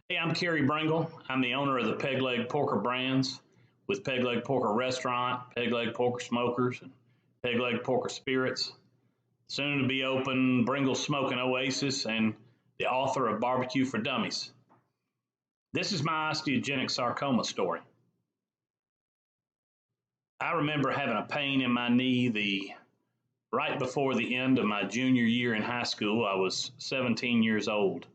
Hey, I'm Carey Bringle. I'm the owner of the Peg Leg Porker brands with Peg Leg Porker Restaurant, Peg Leg Porker Smokers, and Peg Leg Porker Spirits. Soon to be open, Bringle Smoking Oasis, and the author of Barbecue for Dummies. This is my osteogenic sarcoma story. I remember having a pain in my knee the right before the end of my junior year in high school. I was 17 years old.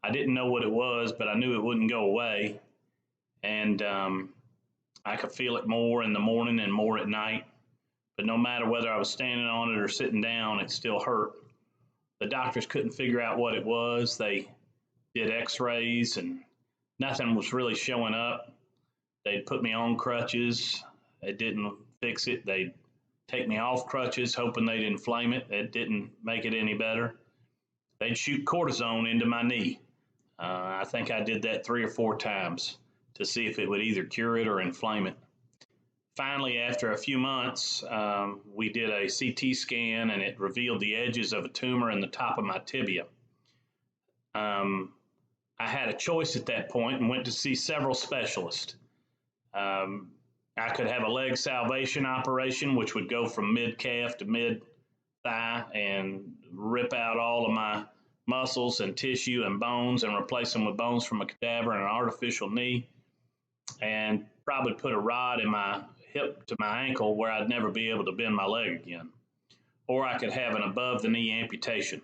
I didn't know what it was, but I knew it wouldn't go away. And I could feel it more in the morning and more at night. But no matter whether I was standing on it or sitting down, it still hurt. The doctors couldn't figure out what it was. They did x-rays and nothing was really showing up. They'd put me on crutches. It didn't fix it. They'd take me off crutches, hoping they'd inflame it. It didn't make it any better. They'd shoot cortisone into my knee. I think I did that 3 or 4 times to see if it would either cure it or inflame it. Finally, after a few months, we did a CT scan and it revealed the edges of a tumor in the top of my tibia. I had a choice at that point and went to see several specialists. I could have a leg salvation operation, which would go from mid-calf to mid-thigh and rip out all of my muscles and tissue and bones and replace them with bones from a cadaver and an artificial knee, and probably put a rod in my hip to my ankle where I'd never be able to bend my leg again. Or I could have an above-the-knee amputation.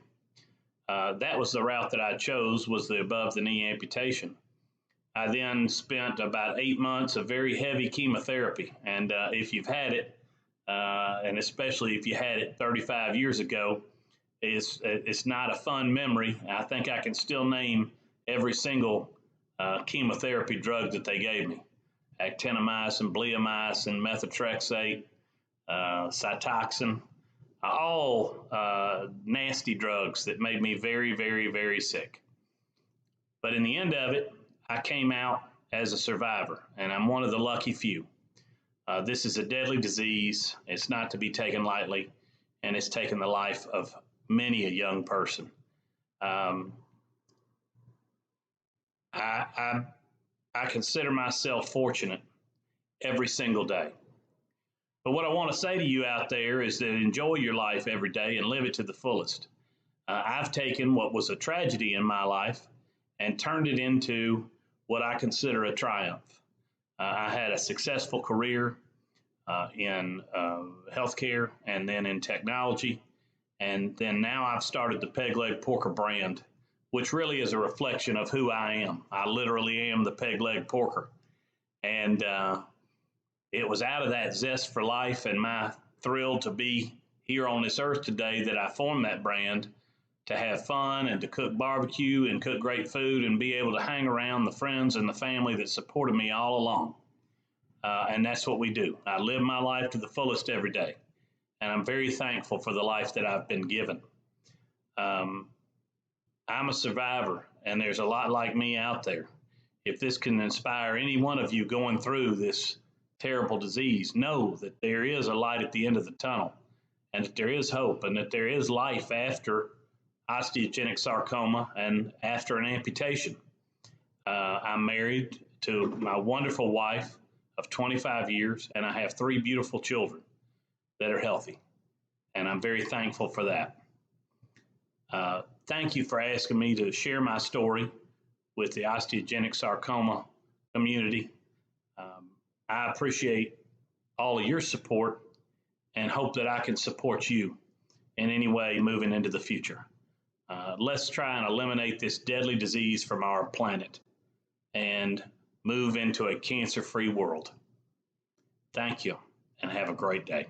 That was the route that I chose, was the above-the-knee amputation. I then spent about 8 months of very heavy chemotherapy. And if you've had it, and especially if you had it 35 years ago, it's not a fun memory. I think I can still name every single chemotherapy drug that they gave me. Actinomycin, bleomycin, methotrexate, Cytoxan, all nasty drugs that made me very, very, very sick. But in the end of it, I came out as a survivor, and I'm one of the lucky few. This is a deadly disease. It's not to be taken lightly, and it's taken the life of many a young person. I consider myself fortunate every single day. But what I want to say to you out there is that enjoy your life every day and live it to the fullest. I've taken what was a tragedy in my life and turned it into what I consider a triumph. I had a successful career in healthcare and then in technology. And then now I've started the Peg Leg Porker brand, which really is a reflection of who I am. I literally am the Peg Leg Porker. And it was out of that zest for life and my thrill to be here on this earth today that I formed that brand, to have fun and to cook barbecue and cook great food and be able to hang around the friends and the family that supported me all along. And that's what we do. I live my life to the fullest every day. And I'm very thankful for the life that I've been given. I'm a survivor, and there's a lot like me out there. If this can inspire any one of you going through this terrible disease, know that there is a light at the end of the tunnel, and that there is hope, and that there is life after osteogenic sarcoma and after an amputation. I'm married to my wonderful wife of 25 years, and I have 3 beautiful children that are healthy, and I'm very thankful for that. Thank you for asking me to share my story with the osteogenic sarcoma community. I appreciate all of your support and hope that I can support you in any way moving into the future. Let's try and eliminate this deadly disease from our planet and move into a cancer-free world. Thank you, and have a great day.